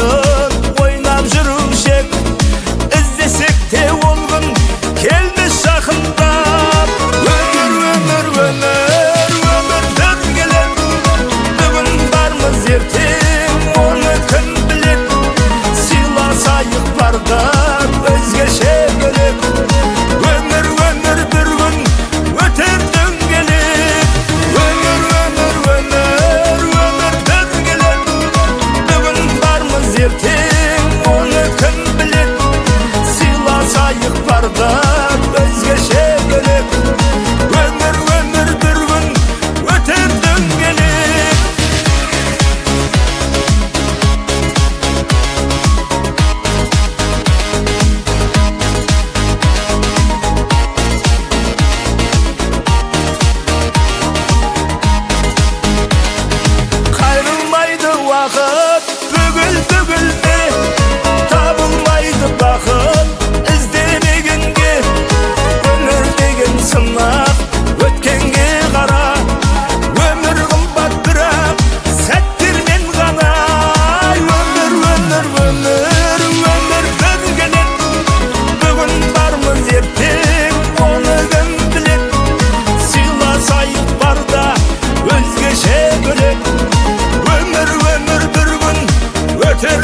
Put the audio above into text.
бақыт ойнап жүрушек, іздесек те ол күн келмес жақындап. Өмір, өмір, өмір дөңгелек, бүгін бармыз ертең оны кім білет. Сыйласайық бардап өзгеше бөлек. Өмір, өмір бір күн өтер дөңгелек. Өмір, өмір, өмір дөңгелек, бүгін бармыз ертең оны кім білет. Сыйласайық бардап өзгеше бөлек. Өмір, өмір бір күн өтер дөңгелек. Қайрылмайды уақыт бүгіл-бүгілде, табылмайды бақыт іздемегенге. Өмір деген сынақ өткенге қара, өмір қымбат бірақ сәттермен ғана. Өмір, өмір, өмір, өмір дөңгелек, бүгін бармыз ертең оны кім білет. Сыйласайық барда өзгеше бөлек. Өмір, өмір бір күн өтер